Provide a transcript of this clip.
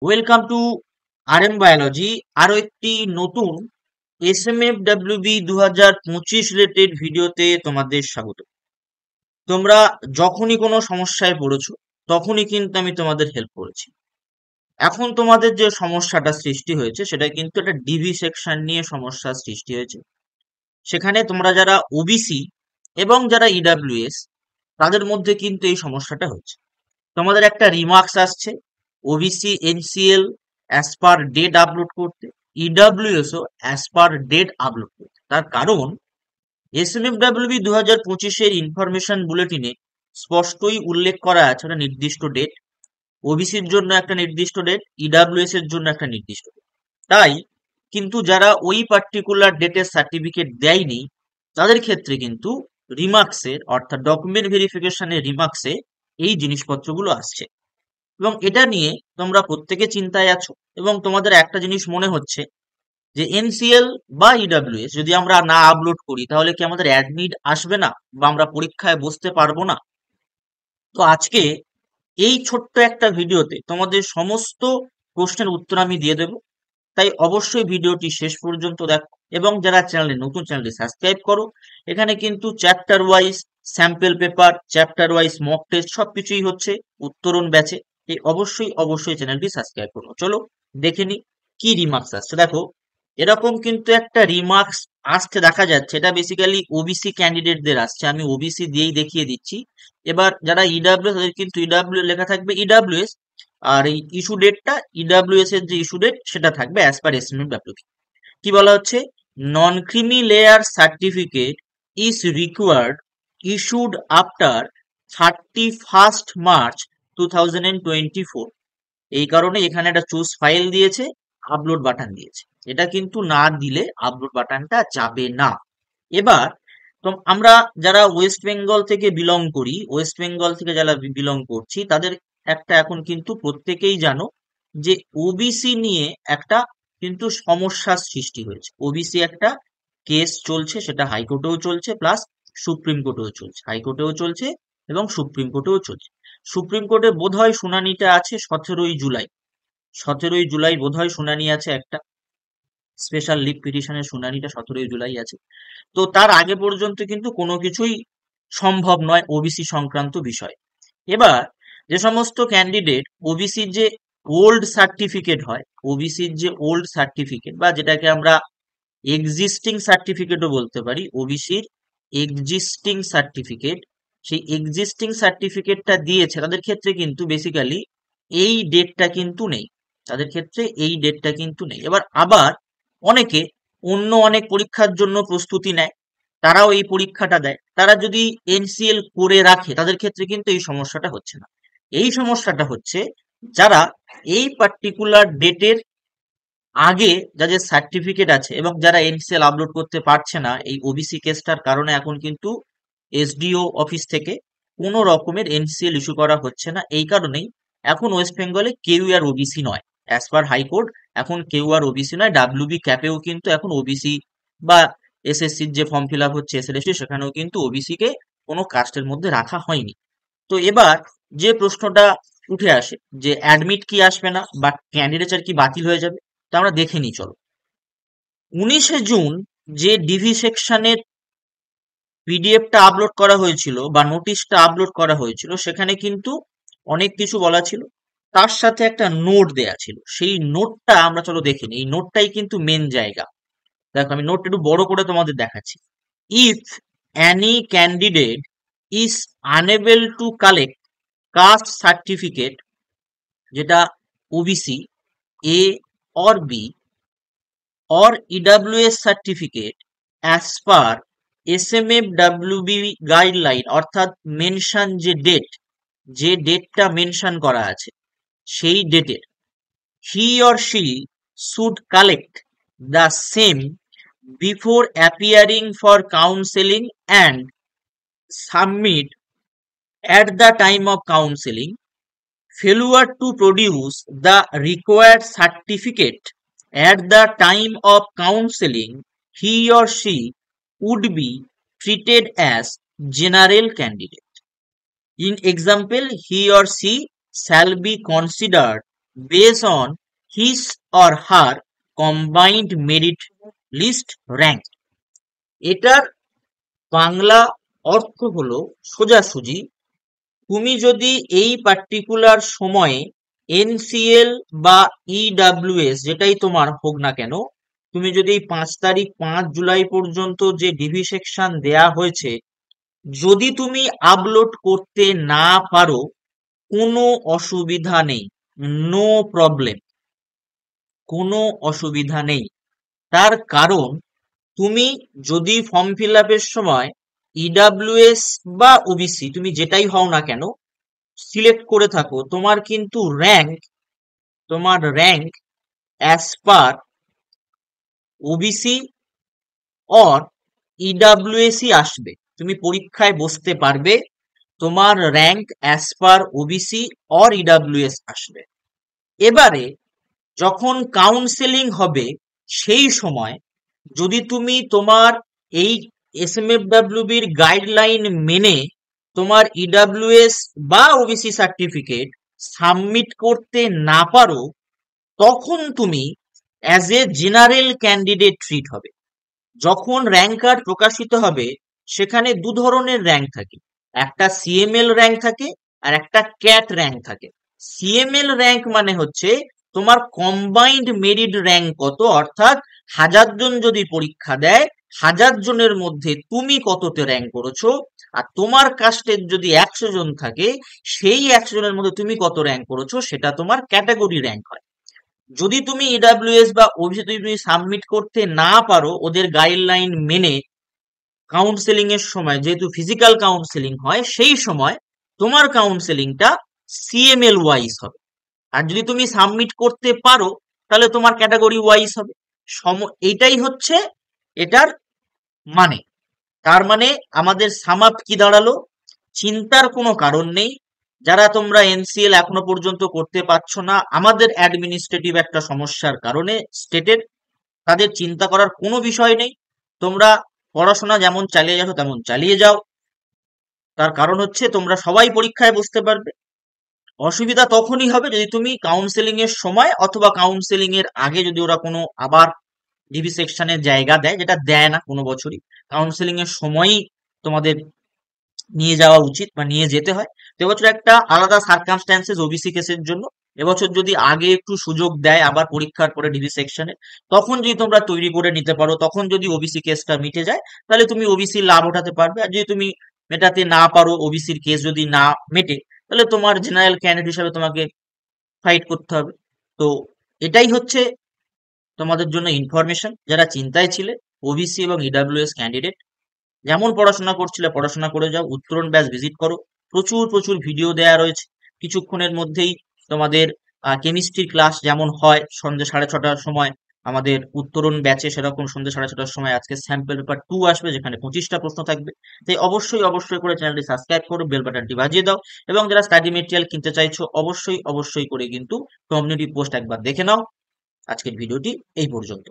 Welcome to RM biology. আরো একটি নতুন SMFWB 2025 রিলেটেড ভিডিওতে তোমাদের স্বাগত। তোমরা যখনই কোনো সমস্যায় পড়েছো তখনই কিন্তু আমি তোমাদের হেল্প করেছি। এখন তোমাদের যে সমস্যাটা সৃষ্টি হয়েছে সেটা কিন্তু একটা ডিভি সেকশন নিয়ে সমস্যার সৃষ্টি হয়েছে। সেখানে তোমরা যারা ওবিসি এবং যারা ইডাব্লিউএস তাদের মধ্যে কিন্তু এই সমস্যাটা হচ্ছে। তোমাদের একটা রিমার্কস আসছে OBC NCL as per date upload করতে, ইডাব্লিউএসও অ্যাজ পার ডেট আপলোড করতে। তার কারণ SMFWB 2025-এর ইনফরমেশন বুলেটিনে স্পষ্টই উল্লেখ করা আছে একটা নির্দিষ্ট ডেট, ওবিসির জন্য একটা নির্দিষ্ট ডেট, ইডাব্লিউএস এর জন্য একটা নির্দিষ্ট ডেট। তাই কিন্তু যারা ওই পার্টিকুলার ডেটের সার্টিফিকেট দেয়নি তাদের ক্ষেত্রে কিন্তু রিমার্কসের অর্থাৎ ডকুমেন্ট ভেরিফিকেশনের রিমার্কসে এই জিনিসপত্রগুলো আসছে। এবং এটা নিয়ে তোমরা প্রত্যেকে চিন্তায় আছো এবং তোমাদের একটা জিনিস মনে হচ্ছে যে এনসিএল বা ইডাব্লিউএস যদি আমরা না আপলোড করি তাহলে কি আমাদের অ্যাডমিট আসবে না বা আমরা পরীক্ষায় বসতে পারবো না। তো আজকে এই ছোট্ট একটা ভিডিওতে তোমাদের সমস্ত প্রশ্নের উত্তর আমি দিয়ে দেবো। তাই অবশ্যই ভিডিওটি শেষ পর্যন্ত দেখো এবং যারা নতুন চ্যানেলটি সাবস্ক্রাইব করো। এখানে কিন্তু chapter wise sample paper, chapter wise mock test সবকিছুই হচ্ছে উত্তরণ ব্যাচে। এই অবশ্যই চ্যানেলটি সাবস্ক্রাইব করো। চলো দেখে নি কি রিমার্কস আসছে। দেখো এরকম কিন্তু একটা রিমার্কস আসতে দেখা যাচ্ছে, এটা বেসিক্যালি ওবিসি ক্যান্ডিডেটদের আসছে। আমি ওবিসি দিয়েই দেখিয়ে দিচ্ছি। এবার যারা ইডাব্লিউ তাদের কিন্তু ইডাব্লিউ লেখা থাকবে ইডাব্লিউএস, আর এই ইস্যু ডেটটা ইডাব্লিউএস এর যে ইস্যু ডেট সেটা থাকবে অ্যাজ পার SMFWB। কি বলা হচ্ছে, নন creamy layer certificate is required issued after 31st March 2024। এই কারণে এখানে একটা চুজ ফাইল দিয়েছে, আপলোড বাটন দিয়েছে। এটা কিন্তু না দিলে আপলোড বাটনটা যাবে না। এবার তো আমরা যারা ওয়েস্ট বেঙ্গল থেকে বিলং করি, ওয়েস্ট বেঙ্গল থেকে যারা বিলং করছি তাদের একটা এখন কিন্তু প্রত্যেকেই জানো যে ওবিসি নিয়ে একটা কিন্তু সমস্যার সৃষ্টি হয়েছে। ওবিসি একটা কেস চলছে, সেটা হাইকোর্টেও চলছে প্লাস সুপ্রিম কোর্টেও চলছে। হাইকোর্টেও চলছে এবং সুপ্রিম কোর্টেও চলছে। সুপ্রিম কোর্টে বোধহয় শুনানিটা আছে 17ই জুলাই। 17ই জুলাই বোধহয় শুনানি আছে, একটা স্পেশাল লিভ পিটিশনের শুনানিটা 17ই জুলাই আছে। তো তার আগে পর্যন্ত কিন্তু কোনো কিছুই সম্ভব নয় ওবিসি সংক্রান্ত বিষয়। এবার যে সমস্ত ক্যান্ডিডেট ওবিসির যে ওল্ড সার্টিফিকেট হয়, ওবিসির যে ওল্ড সার্টিফিকেট বা যেটাকে আমরা এক্সিস্টিং সার্টিফিকেটও বলতে পারি, ওবিসির এক্সিস্টিং সার্টিফিকেট, সেই এক্সিস্টিং সার্টিফিকেটটা দিয়েছে তাদের ক্ষেত্রে কিন্তু বেসিক্যালি এই ডেটটা কিন্তু নেই। তাদের ক্ষেত্রে এই ডেটটা কিন্তু নেই। এবার আবার অনেকে অনেক পরীক্ষার জন্য প্রস্তুতি নেয়, তারাও এই পরীক্ষাটা দেয়। তারা যদি এনসিএল করে রাখে তাদের ক্ষেত্রে কিন্তু এই সমস্যাটা হচ্ছে না। এই সমস্যাটা হচ্ছে যারা এই পার্টিকুলার ডেটের আগে যাদের সার্টিফিকেট আছে এবং যারা এনসিএল আপলোড করতে পারছে না এই ওবিসি কেসটার কারণে। এখন কিন্তু এসডিও অফিস থেকে কোনো রকমের এনসিএল ইস্যু করা হচ্ছে না। এই কারণেই এখন ওয়েস্ট বেঙ্গলে কেউ আর ওবিসি নয়, অ্যাজ পার হাইকোর্ট এখন কেউ আর ওবিসি নয়। ডাব্লিউবি ক্যাপেও কিন্তু এখন ওবিসি বা এসএসসির যে ফর্ম ফিল আপ হচ্ছে এসএলএসসি, সেখানেও কিন্তু ওবিসি কে কোনো কাস্টের মধ্যে রাখা হয়নি। তো এবার যে প্রশ্নটা উঠে আসে যে অ্যাডমিট কি আসবে না বা ক্যান্ডিডেচার কি বাতিল হয়ে যাবে, তা আমরা দেখে নিই চলো। 19শে জুন যে ডিভি সেকশনের পিডিএফটা আপলোড করা হয়েছিল বা নোটিশটা আপলোড করা হয়েছিল সেখানে কিন্তু অনেক কিছু বলা ছিল, তার সাথে একটা নোট দেয়া ছিল। সেই নোটটা আমরা চলো দেখে নিই। এই নোটটাই কিন্তু মেন জায়গা। দেখো আমি নোটটা একটু বড় করে তোমাদের দেখাচ্ছি। If any candidate is unable to collect caste certificate, যেটা OBC A or B or EWS certificate as per SMFWB guideline, অর্থাৎ মেনশন যে ডেটটা মেনশন করা আছে সেই ডেটের, he or she should collect the same before appearing for counseling and submit at the time of counseling. Failure to produce the required certificate at the time of counseling, he or she would be treated as general candidate. In example, he or she shall be considered based on his or her combined merit list rank। এটার বাংলা অর্থ হলো সোজাসুজি, তুমি যদি এই particular সময়ে NCL বা EWS যেটাই তোমার হোক না কেন, তুমি যদি 5 তারিখ 5 জুলাই পর্যন্ত যে ডিভি সেকশন দেয়া হয়েছে যদি তুমি আপলোড করতে না পারো, কোনো অসুবিধা নেই, নো প্রবলেম, কোনো অসুবিধা নেই। তার কারণ তুমি যদি ফর্ম ফিল আপের সময় ইডাব্লিউএস বা ওবিসি তুমি যেটাই হও না কেন সিলেক্ট করে থাকো, তোমার rank as per OBC or ইডাব্লিউএসই আসবে। তুমি পরীক্ষায় বসতে পারবে, তোমার rank as per OBC or EWS আসবে। এবারে যখন কাউন্সেলিং হবে সেই সময় যদি তুমি তোমার এই এসএমএফডব্লিউবির গাইডলাইন মেনে তোমার ইডাব্লিউএস বা ওবিসি সার্টিফিকেট সাবমিট করতে না পারো, তখন তুমি as a general candidate treat হবে। যখন র্যাঙ্ক কার্ড প্রকাশিত হবে সেখানে দু ধরনের র্যাঙ্ক থাকে, একটা সিএমএল র্যাঙ্ক থাকে আর একটা ক্যাট র্যাঙ্ক থাকে। সিএমএল র্যাঙ্ক মানে হচ্ছে তোমার কম্বাইন্ড মেরিট র্যাঙ্ক কত, অর্থাৎ 1000 জন যদি পরীক্ষা দেয় 1000 জনের মধ্যে তুমি কততে র্যাঙ্ক করেছো, আর তোমার কাস্টের যদি 100 জন থাকে সেই 100 জনের মধ্যে তুমি কত র্যাঙ্ক করেছো সেটা তোমার ক্যাটাগরি র্যাঙ্ক হয়। যদি তুমি ইডাব্লিউএস বা ওবিসি তুমি সাবমিট করতে না পারো ওদের গাইডলাইন মেনে, কাউন্সেলিং এর সময় যেহেতু ফিজিক্যাল কাউন্সেলিং হয় সেই সময় তোমার কাউন্সেলিংটা সিএমএল ওয়াইজ হবে। আর যদি তুমি সাবমিট করতে পারো তাহলে তোমার ক্যাটাগরি ওয়াইজ হবে। এটাই হচ্ছে এটার মানে। তার মানে আমাদের সাম আপ কি দাঁড়ালো, চিন্তার কোনো কারণ নেই। যারা তোমরা এনসিএল এখনো পর্যন্ত করতে পারছো না আমাদের অ্যাডমিনিস্ট্রেটিভ একটা সমস্যার কারণে স্টেটের, তাদের চিন্তা করার কোনো বিষয় নেই। তোমরা পড়াশোনা যেমন চালিয়ে যাও তেমন চালিয়ে যাও, তার কারণ হচ্ছে তোমরা সবাই পরীক্ষায় বসতে পারবে। অসুবিধা তখনই হবে যদি তুমি কাউন্সেলিং এর সময় অথবা কাউন্সেলিং এর আগে যদি ওরা কোনো আবার ডিবি সেকশনের জায়গা দেয়, যেটা দেয় না কোনো বছরই, কাউন্সেলিং এর সময়ই তোমাদের নিয়ে যাওয়া উচিত বা নিয়ে যেতে হয়। তো এবছর একটা আলাদা সার্কামস্ট্যান্সেস ওবিসি কেসের জন্য, এবছর যদি আগে একটু সুযোগ দেয় আবার পরীক্ষার পরে ডিবি সেকশনে, তখন যদি তোমরা তৈরি করে নিতে পারো, তখন যদি ওবিসি কেসটা মিটে যায় তাহলে তুমি ওবিসি লাভ ওঠাতে পারবে। আর যদি তুমি মেটাতে না পারো, ওবিসির কেস যদি না মেটে, তাহলে তোমার জেনারেল ক্যান্ডিডেট হিসাবে তোমাকে ফাইট করতে হবে। তো এটাই হচ্ছে তোমাদের জন্য ইনফরমেশন যারা চিন্তায় ছিলে ওবিসি এবং ইডাব্লিউএস ক্যান্ডিডেট। যেমন পড়াশোনা করছিলে পড়াশোনা করে যাও, উত্তরণ ব্যাচ ভিজিট করো, প্রচুর প্রচুর ভিডিও দেয়া রয়েছে। কিছুক্ষণের মধ্যেই তোমাদের কেমিস্ট্রির ক্লাস যেমন হয় সন্ধ্যে 6:30টার সময় আমাদের উত্তরণ ব্যাচে, সেরকম সন্ধ্যে 6:30টার সময় আজকে স্যাম্পল পেপার 2 আসবে যেখানে 25টা প্রশ্ন থাকবে। তাই অবশ্যই অবশ্যই করে চ্যানেলটি সাবস্ক্রাইব করো, বেল বাটনটি বাজিয়ে দাও, এবং যারা স্টাডি মেটেরিয়াল কিনতে চাইছো অবশ্যই অবশ্যই করে কিন্তু কমিউনিটি পোস্ট একবার দেখে নাও। আজকের ভিডিওটি এই পর্যন্ত।